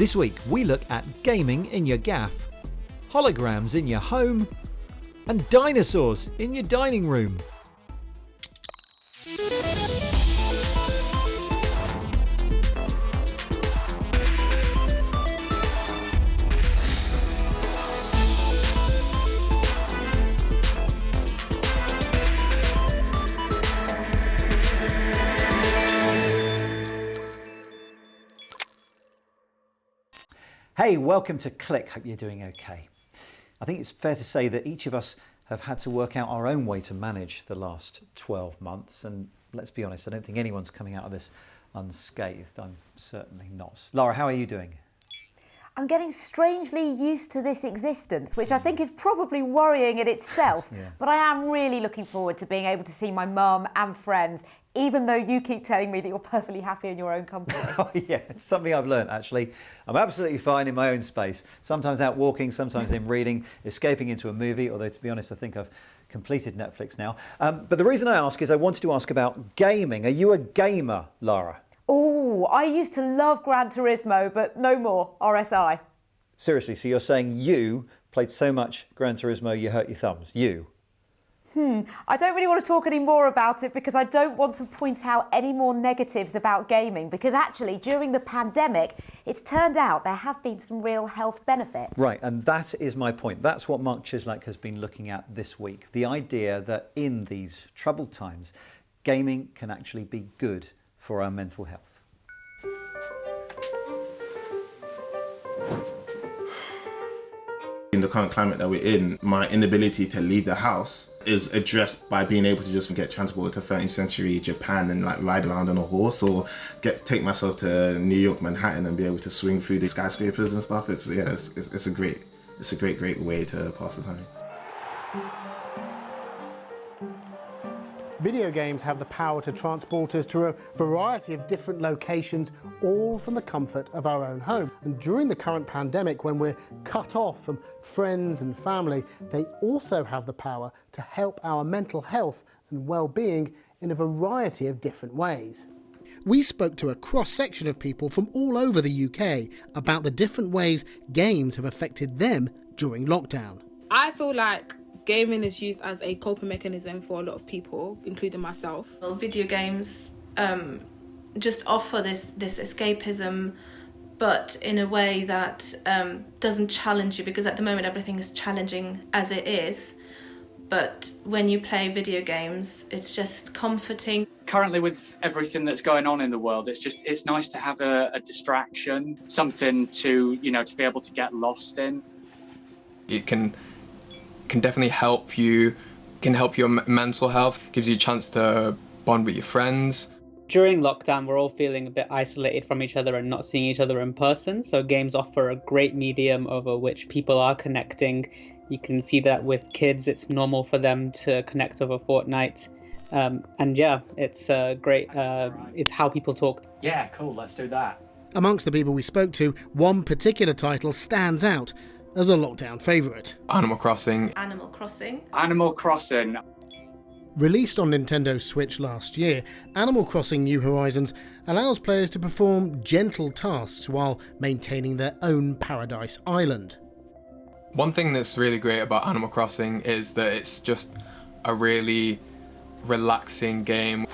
This week we look at gaming in your gaff, holograms in your home, and dinosaurs in your dining room. Hey, welcome to Click. Hope you're doing okay. I think it's fair to say that each of us have had to work out our own way to manage the last 12 months. And let's be honest, I don't think anyone's coming out of this unscathed. I'm certainly not. Lara, how are you doing? I'm getting strangely used to this existence, which I think is probably worrying in itself. Yeah. But I am really looking forward to being able to see my mum and friends, even though you keep telling me that you're perfectly happy in your own company. Oh yeah, it's something I've learned actually. I'm absolutely fine in my own space. Sometimes out walking, sometimes in reading, escaping into a movie, although to be honest, I think I've completed Netflix now. But the reason I ask is I wanted to ask about gaming. Are you a gamer, Lara? Oh, I used to love Gran Turismo, but no more, RSI. Seriously, so you're saying you played so much Gran Turismo you hurt your thumbs? You? I don't really want to talk any more about it because I don't want to point out any more negatives about gaming, because actually during the pandemic it's turned out there have been some real health benefits. Right, and that is my point. That's what Mark Chislak has been looking at this week. The idea that in these troubled times, gaming can actually be good for our mental health. In the current climate that we're in, my inability to leave the house is addressed by being able to just get transported to 13th century Japan and like ride around on a horse, or take myself to New York, Manhattan, and be able to swing through the skyscrapers and stuff. It's a great way to pass the time. Video games have the power to transport us to a variety of different locations, all from the comfort of our own home. And during the current pandemic, when we're cut off from friends and family, they also have the power to help our mental health and well-being in a variety of different ways. We spoke to a cross-section of people from all over the UK about the different ways games have affected them during lockdown. I feel like gaming is used as a coping mechanism for a lot of people, including myself. Well, video games just offer this escapism, but in a way that doesn't challenge you, because at the moment everything is challenging as it is. But when you play video games, it's just comforting. Currently, with everything that's going on in the world, it's nice to have a distraction, something to be able to get lost in. It can definitely help you, can help your mental health, gives you a chance to bond with your friends. During lockdown, we're all feeling a bit isolated from each other and not seeing each other in person, so games offer a great medium over which people are connecting. You can see that with kids, it's normal for them to connect over Fortnite. And yeah, it's great, it's how people talk. Yeah, cool, let's do that. Amongst the people we spoke to, one particular title stands out as a lockdown favourite. Animal Crossing. Animal Crossing. Animal Crossing. Released on Nintendo Switch last year, Animal Crossing New Horizons allows players to perform gentle tasks while maintaining their own paradise island. One thing that's really great about Animal Crossing is that it's just a really relaxing game.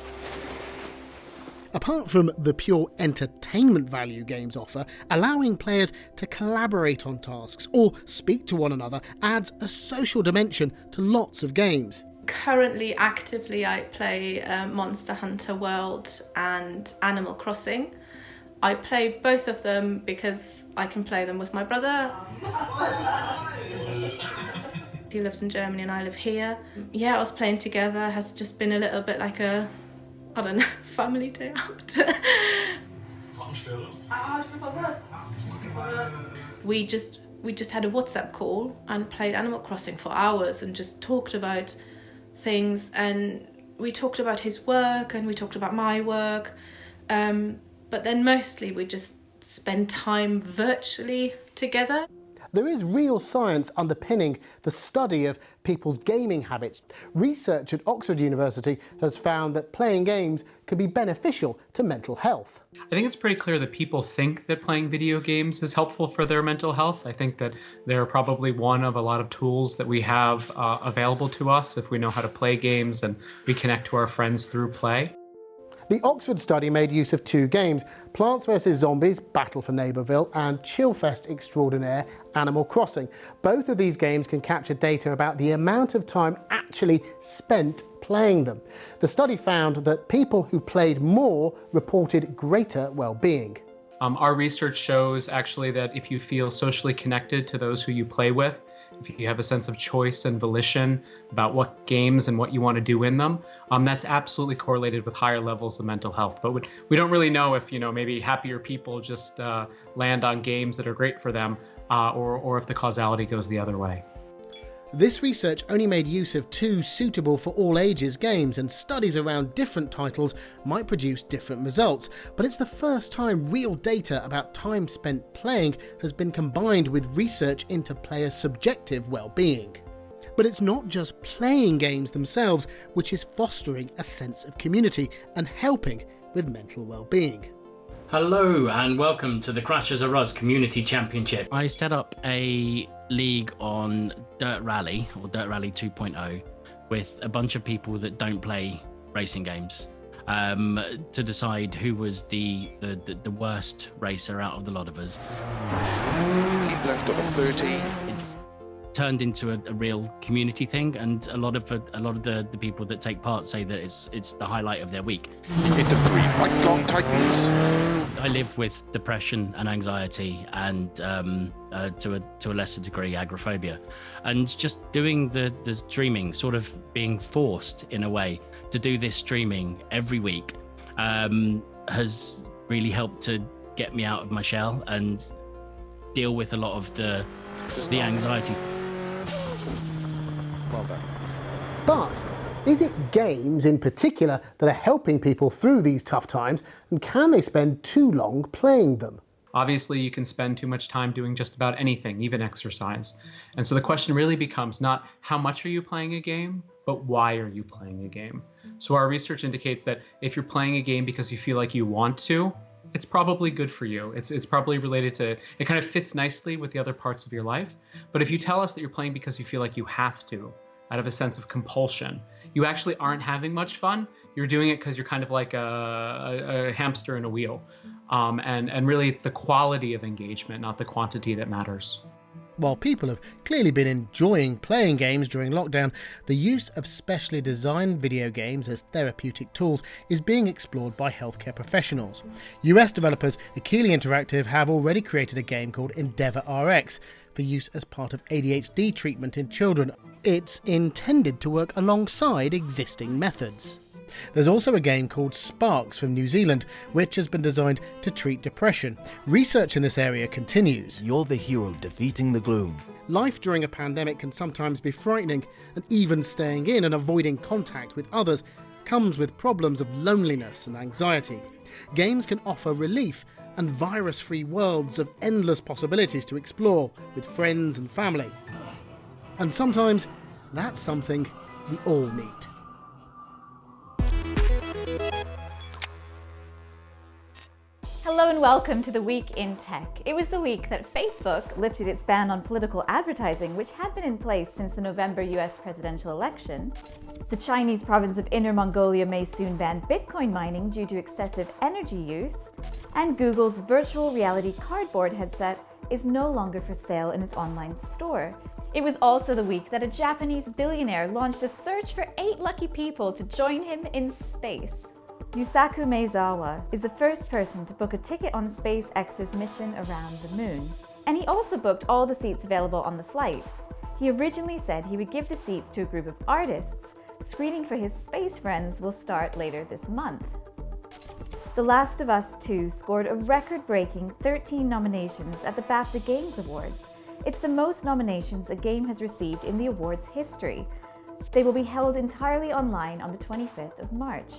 Apart from the pure entertainment value games offer, allowing players to collaborate on tasks or speak to one another adds a social dimension to lots of games. Currently, actively, I play Monster Hunter World and Animal Crossing. I play both of them because I can play them with my brother. He lives in Germany and I live here. Yeah, us playing together has just been a little bit like a, I don't know, family day out. We just had a WhatsApp call and played Animal Crossing for hours and just talked about things, and we talked about his work and we talked about my work, but then mostly we just spend time virtually together. There is real science underpinning the study of people's gaming habits. Research at Oxford University has found that playing games can be beneficial to mental health. I think it's pretty clear that people think that playing video games is helpful for their mental health. I think that they're probably one of a lot of tools that we have available to us if we know how to play games and we connect to our friends through play. The Oxford study made use of 2 games, Plants vs Zombies, Battle for Neighbourville, and Chillfest Extraordinaire, Animal Crossing. Both of these games can capture data about the amount of time actually spent playing them. The study found that people who played more reported greater well-being. Our research shows actually that if you feel socially connected to those who you play with, if you have a sense of choice and volition about what games and what you want to do in them, that's absolutely correlated with higher levels of mental health. But we don't really know if, maybe happier people just land on games that are great for them, or if the causality goes the other way. This research only made use of 2 suitable for all ages games, and studies around different titles might produce different results. But it's the first time real data about time spent playing has been combined with research into players' subjective well-being. But it's not just playing games themselves which is fostering a sense of community and helping with mental well-being. Hello and welcome to the Crashers Are Us Community Championship. I set up a league on Dirt Rally, or Dirt Rally 2.0, with a bunch of people that don't play racing games, to decide who was the worst racer out of the lot of us. Keep left of a 13. It's turned into a real community thing, and a lot of the people that take part say that it's the highlight of their week. Into 3 right long tightens. I live with depression and anxiety, and to a lesser degree agoraphobia, and just doing the streaming, sort of being forced in a way to do this streaming every week, has really helped to get me out of my shell and deal with a lot of the anxiety. Well done. But is it games in particular that are helping people through these tough times, and can they spend too long playing them? Obviously, you can spend too much time doing just about anything, even exercise. And so the question really becomes not how much are you playing a game, but why are you playing a game? So our research indicates that if you're playing a game because you feel like you want to, it's probably good for you. It's probably related to, it kind of fits nicely with the other parts of your life. But if you tell us that you're playing because you feel like you have to, out of a sense of compulsion, you actually aren't having much fun. You're doing it because you're kind of like a hamster in a wheel. And really it's the quality of engagement, not the quantity, that matters. While people have clearly been enjoying playing games during lockdown, the use of specially designed video games as therapeutic tools is being explored by healthcare professionals. US developers Akili Interactive have already created a game called Endeavour RX for use as part of ADHD treatment in children. It's intended to work alongside existing methods. There's also a game called Sparks from New Zealand, which has been designed to treat depression. Research in this area continues. You're the hero defeating the gloom. Life during a pandemic can sometimes be frightening, and even staying in and avoiding contact with others comes with problems of loneliness and anxiety. Games can offer relief and virus-free worlds of endless possibilities to explore with friends and family. And sometimes that's something we all need. Hello and welcome to the Week in Tech. It was the week that Facebook lifted its ban on political advertising, which had been in place since the November US presidential election. The Chinese province of Inner Mongolia may soon ban Bitcoin mining due to excessive energy use. And Google's virtual reality cardboard headset is no longer for sale in its online store. It was also the week that a Japanese billionaire launched a search for 8 lucky people to join him in space. Yusaku Maezawa is the first person to book a ticket on SpaceX's mission around the moon. And he also booked all the seats available on the flight. He originally said he would give the seats to a group of artists. Screening for his space friends will start later this month. The Last of Us 2 scored a record-breaking 13 nominations at the BAFTA Games Awards. It's the most nominations a game has received in the awards' history. They will be held entirely online on the 25th of March.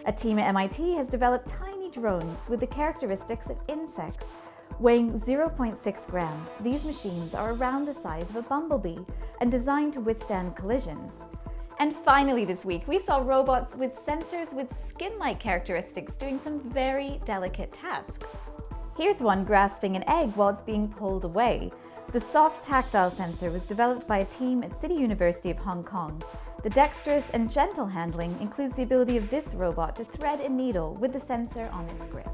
A team at MIT has developed tiny drones with the characteristics of insects. Weighing 0.6 grams, these machines are around the size of a bumblebee and designed to withstand collisions. And finally this week, we saw robots with sensors with skin-like characteristics doing some very delicate tasks. Here's one grasping an egg while it's being pulled away. The soft tactile sensor was developed by a team at City University of Hong Kong. The dexterous and gentle handling includes the ability of this robot to thread a needle with the sensor on its grip.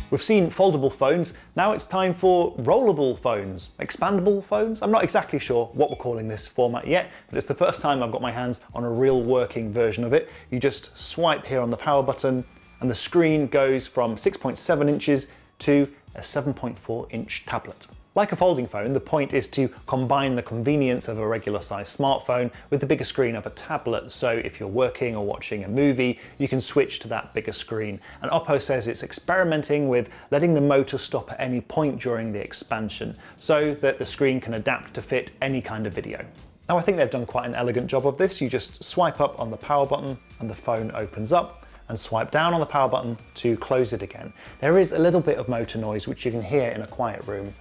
We've seen foldable phones, now it's time for rollable phones. Expandable phones? I'm not exactly sure what we're calling this format yet, but it's the first time I've got my hands on a real working version of it. You just swipe here on the power button and the screen goes from 6.7 inches to a 7.4 inch tablet. Like a folding phone, the point is to combine the convenience of a regular sized smartphone with the bigger screen of a tablet. So if you're working or watching a movie, you can switch to that bigger screen. And Oppo says it's experimenting with letting the motor stop at any point during the expansion so that the screen can adapt to fit any kind of video. Now I think they've done quite an elegant job of this. You just swipe up on the power button and the phone opens up, and swipe down on the power button to close it again. There is a little bit of motor noise which you can hear in a quiet room,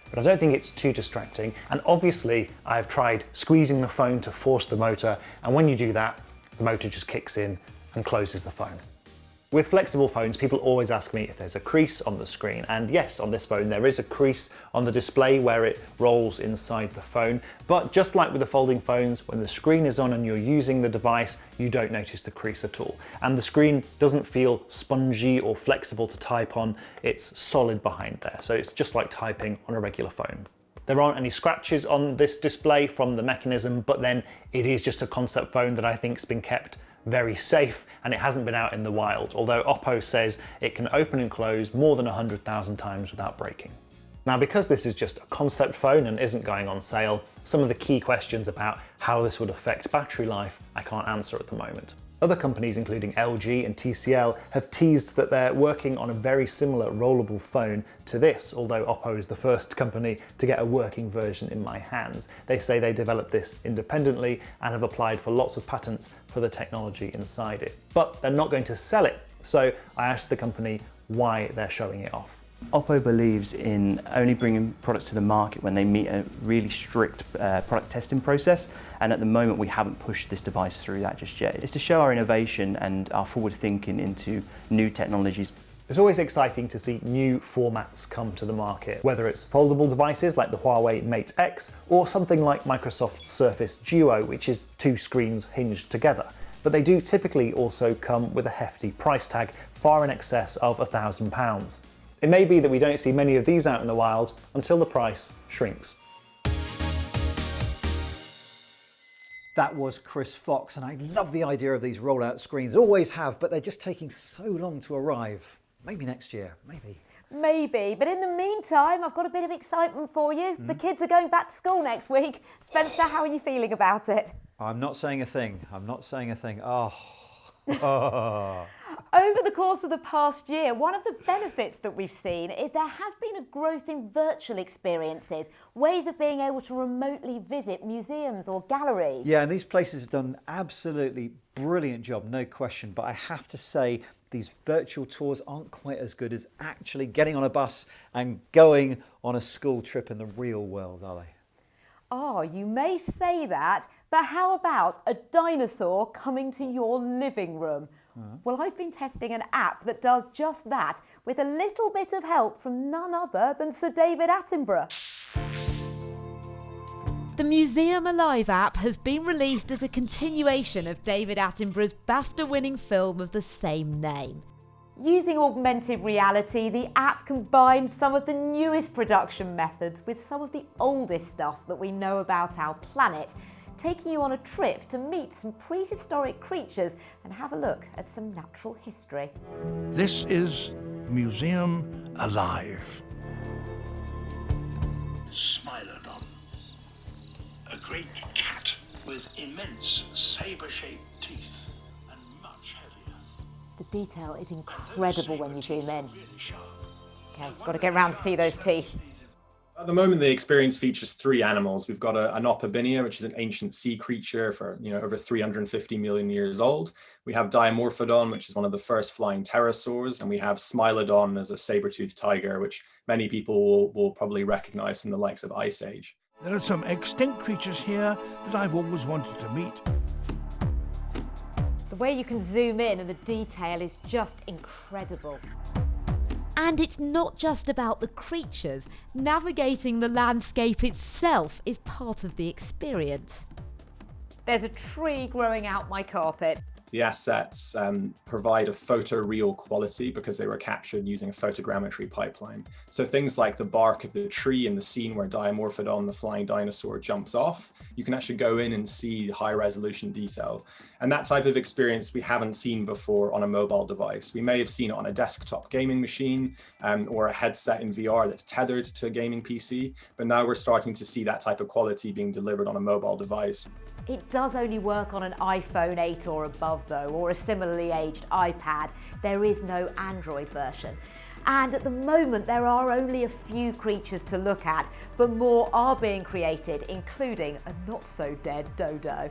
but I don't think it's too distracting. And obviously I've tried squeezing the phone to force the motor, and when you do that, the motor just kicks in and closes the phone. With flexible phones, people always ask me if there's a crease on the screen, and yes, on this phone there is a crease on the display where it rolls inside the phone, but just like with the folding phones, when the screen is on and you're using the device, you don't notice the crease at all. And the screen doesn't feel spongy or flexible to type on, it's solid behind there, so it's just like typing on a regular phone. There aren't any scratches on this display from the mechanism, but then it is just a concept phone that I think's been kept very safe, and it hasn't been out in the wild, although Oppo says it can open and close more than 100,000 times without breaking. Now, because this is just a concept phone and isn't going on sale, some of the key questions about how this would affect battery life I can't answer at the moment. Other companies, including LG and TCL, have teased that they're working on a very similar rollable phone to this, although Oppo is the first company to get a working version in my hands. They say they developed this independently and have applied for lots of patents for the technology inside it. But they're not going to sell it, so I asked the company why they're showing it off. Oppo believes in only bringing products to the market when they meet a really strict product testing process, and at the moment we haven't pushed this device through that just yet. It's to show our innovation and our forward thinking into new technologies. It's always exciting to see new formats come to the market, whether it's foldable devices like the Huawei Mate X or something like Microsoft's Surface Duo, which is two screens hinged together. But they do typically also come with a hefty price tag, far in excess of £1,000. It may be that we don't see many of these out in the wild until the price shrinks. That was Chris Fox, and I love the idea of these rollout screens. Always have, but they're just taking so long to arrive. Maybe next year, maybe. Maybe, but in the meantime, I've got a bit of excitement for you. The kids are going back to school next week. Spencer, how are you feeling about it? I'm not saying a thing. I'm not saying a thing. Oh. Over the course of the past year, one of the benefits that we've seen is there has been a growth in virtual experiences, ways of being able to remotely visit museums or galleries. Yeah, and these places have done an absolutely brilliant job, no question. But I have to say, these virtual tours aren't quite as good as actually getting on a bus and going on a school trip in the real world, are they? Oh, you may say that, but how about a dinosaur coming to your living room? Well, I've been testing an app that does just that, with a little bit of help from none other than Sir David Attenborough. The Museum Alive app has been released as a continuation of David Attenborough's BAFTA-winning film of the same name. Using augmented reality, the app combines some of the newest production methods with some of the oldest stuff that we know about our planet, taking you on a trip to meet some prehistoric creatures and have a look at some natural history. This is Museum Alive. Smilodon, a great cat with immense saber-shaped teeth and much heavier. The detail is incredible when you zoom in. Okay, got to get round to see those teeth. At the moment, the experience features 3 animals. We've got an Opobinia, which is an ancient sea creature for over 350 million years old. We have Dimorphodon, which is one of the first flying pterosaurs, and we have Smilodon as a saber-toothed tiger, which many people will probably recognize from the likes of Ice Age. There are some extinct creatures here that I've always wanted to meet. The way you can zoom in and the detail is just incredible. And it's not just about the creatures. Navigating the landscape itself is part of the experience. There's a tree growing out my carpet. The assets provide a photoreal quality because they were captured using a photogrammetry pipeline. So things like the bark of the tree in the scene where Dimorphodon, the flying dinosaur, jumps off, you can actually go in and see high resolution detail. And that type of experience we haven't seen before on a mobile device. We may have seen it on a desktop gaming machine or a headset in VR that's tethered to a gaming PC, but now we're starting to see that type of quality being delivered on a mobile device. It does only work on an iPhone 8 or above though, or a similarly aged iPad. There is no Android version. And at the moment there are only a few creatures to look at, but more are being created, including a not so dead dodo.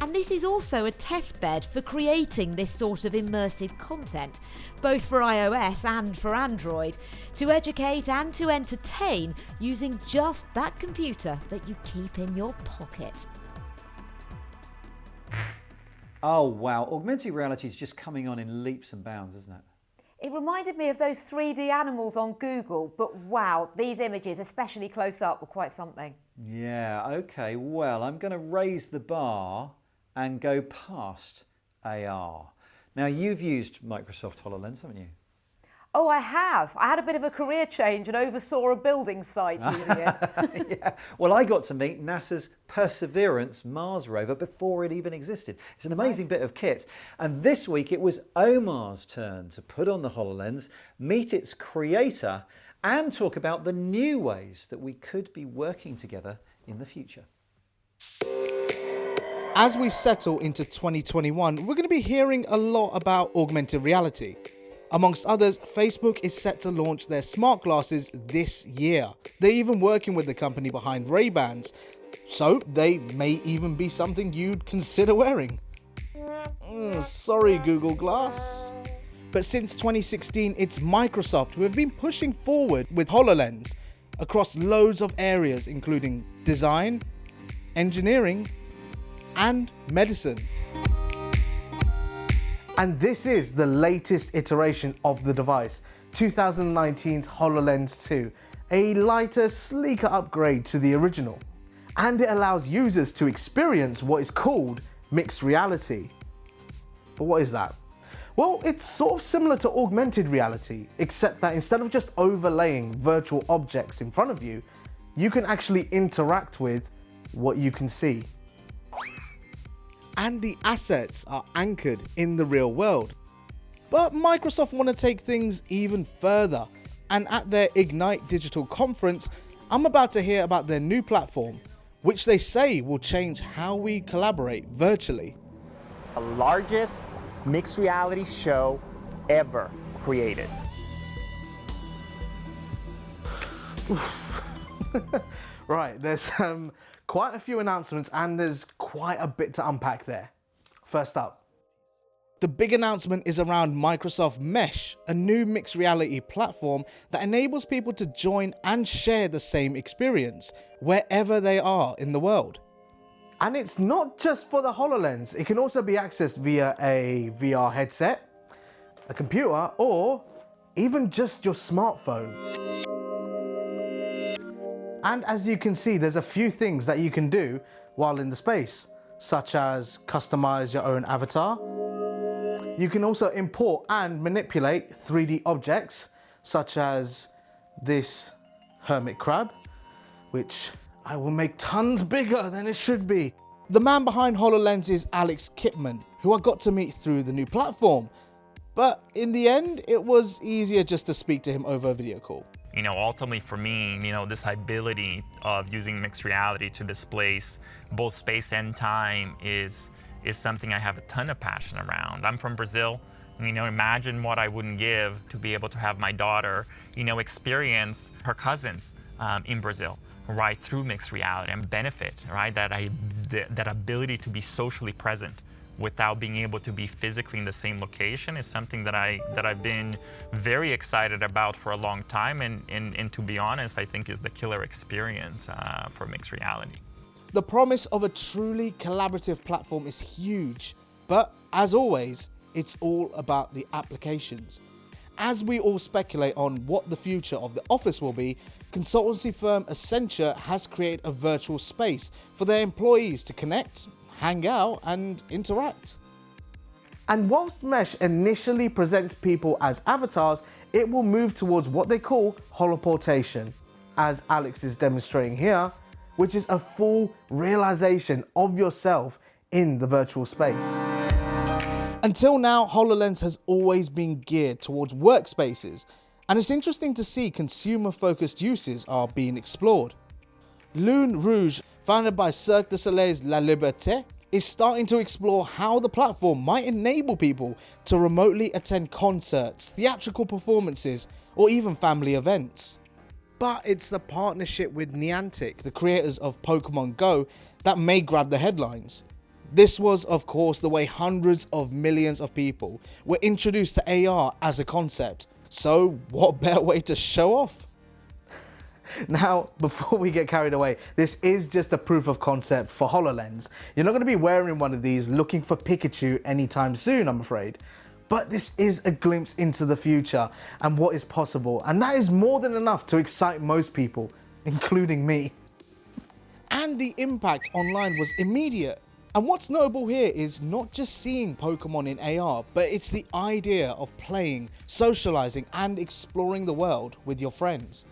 And this is also a test bed for creating this sort of immersive content, both for iOS and for Android, to educate and to entertain using just that computer that you keep in your pocket. Oh wow, augmented reality is just coming on in leaps and bounds, isn't it? It reminded me of those 3D animals on Google, but wow, these images, especially close up, were quite something. Yeah, okay, well, I'm going to raise the bar and go past AR. Now, you've used Microsoft HoloLens, haven't you? Oh, I have. I had a bit of a career change and oversaw a building site using it. Yeah. Well, I got to meet NASA's Perseverance Mars rover before it even existed. It's an amazing bit of kit. And this week it was Omar's turn to put on the HoloLens, meet its creator, and talk about the new ways that we could be working together in the future. As we settle into 2021, we're going to be hearing a lot about augmented reality. Amongst others, Facebook is set to launch their smart glasses this year. They're even working with the company behind Ray-Bans, so they may even be something you'd consider wearing. Sorry, Google Glass. But since 2016, it's Microsoft who have been pushing forward with HoloLens across loads of areas, including design, engineering, and medicine. And this is the latest iteration of the device, 2019's HoloLens 2, a lighter, sleeker upgrade to the original. And it allows users to experience what is called mixed reality. But what is that? Well, it's sort of similar to augmented reality, except that instead of just overlaying virtual objects in front of you, you can actually interact with what you can see. And the assets are anchored in the real world. But Microsoft want to take things even further, and at their Ignite Digital conference, I'm about to hear about their new platform, which they say will change how we collaborate virtually. The largest mixed reality show ever created. Right, there's quite a few announcements and there's quite a bit to unpack there. First up, the big announcement is around Microsoft Mesh, a new mixed reality platform that enables people to join and share the same experience wherever they are in the world. And it's not just for the HoloLens, it can also be accessed via a VR headset, a computer, or even just your smartphone. And as you can see, there's a few things that you can do while in the space, such as customize your own avatar. You can also import and manipulate 3D objects, such as this hermit crab, which I will make tons bigger than it should be. The man behind HoloLens is Alex Kipman, who I got to meet through the new platform. But in the end, it was easier just to speak to him over a video call. Ultimately for me, this ability of using mixed reality to displace both space and time is something I have a ton of passion around. I'm from Brazil, You know, imagine what I wouldn't give to be able to have my daughter, you know, experience her cousins in Brazil, right, through mixed reality and benefit, right, that ability to be socially present without being able to be physically in the same location is something that I've been very excited about for a long time, and to be honest, I think is the killer experience for mixed reality. The promise of a truly collaborative platform is huge, but as always, it's all about the applications. As we all speculate on what the future of the office will be, consultancy firm Accenture has created a virtual space for their employees to connect, hang out, and interact. And whilst Mesh initially presents people as avatars, it will move towards what they call holoportation, as Alex is demonstrating here, which is a full realization of yourself in the virtual space. Until now, HoloLens has always been geared towards workspaces, and it's interesting to see consumer-focused uses are being explored. Lune Rouge, founded by Cirque du Soleil's La Liberté, is starting to explore how the platform might enable people to remotely attend concerts, theatrical performances, or even family events. But it's the partnership with Niantic, the creators of Pokemon Go, that may grab the headlines. This was, of course, the way hundreds of millions of people were introduced to AR as a concept. So what better way to show off? Now, before we get carried away, this is just a proof of concept for HoloLens. You're not going to be wearing one of these looking for Pikachu anytime soon, I'm afraid. But this is a glimpse into the future and what is possible, and that is more than enough to excite most people, including me. And the impact online was immediate. And what's notable here is not just seeing Pokemon in AR, but it's the idea of playing, socializing, and exploring the world with your friends.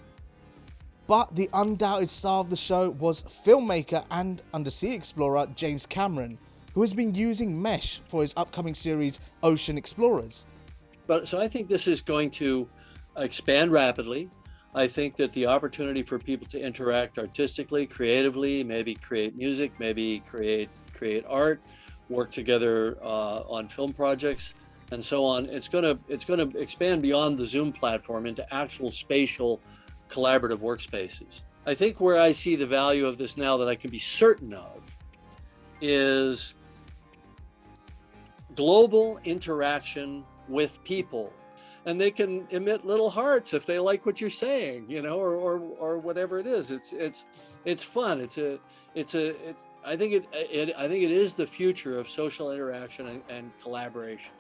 But the undoubted star of the show was filmmaker and undersea explorer James Cameron, who has been using Mesh for his upcoming series Ocean Explorers. So I think this is going to expand rapidly. I think that the opportunity for people to interact artistically, creatively, maybe create music, maybe create art, work together on film projects, and so on. It's going to expand beyond the Zoom platform into actual spatial collaborative workspaces. I think where I see the value of this now that I can be certain of is global interaction with people, and they can emit little hearts if they like what you're saying, you know, or whatever it is. It's fun. I think it is the future of social interaction and collaboration.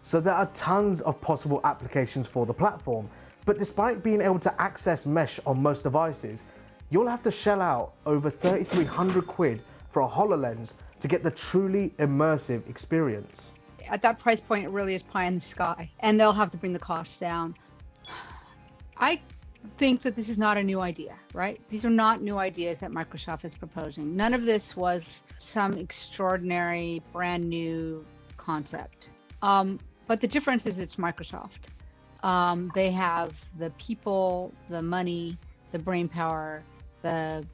So there are tons of possible applications for the platform, but despite being able to access Mesh on most devices, you'll have to shell out over 3,300 quid for a HoloLens to get the truly immersive experience. At that price point, it really is pie in the sky, and they'll have to bring the costs down. I think that this is not a new idea, right? These are not new ideas that Microsoft is proposing. None of this was some extraordinary, brand new concept. But the difference is it's Microsoft. They have the people, the money, the brain power, the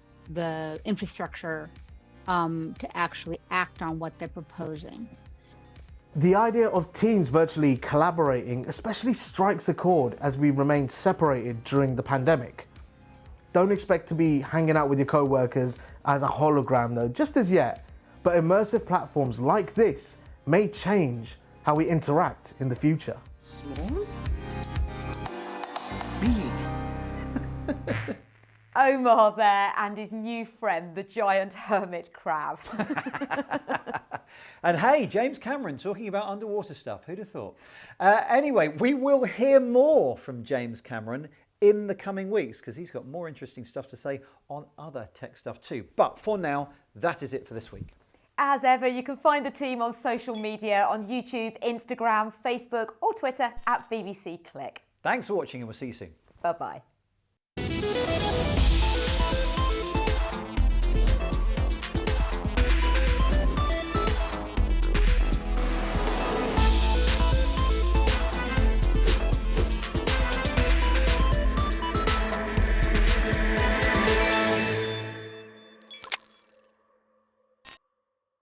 infrastructure to actually act on what they're proposing. The idea of teams virtually collaborating especially strikes a chord as we remain separated during the pandemic. Don't expect to be hanging out with your co-workers as a hologram though, just as yet, but immersive platforms like this may change how we interact in the future. Small? Big. Omar there and his new friend, the giant hermit crab. And hey, James Cameron talking about underwater stuff. Who'd have thought? Anyway, we will hear more from James Cameron in the coming weeks because he's got more interesting stuff to say on other tech stuff too. But for now, that is it for this week. As ever, you can find the team on social media on YouTube, Instagram, Facebook or Twitter at BBC Click. Thanks for watching and we'll see you soon. Bye-bye.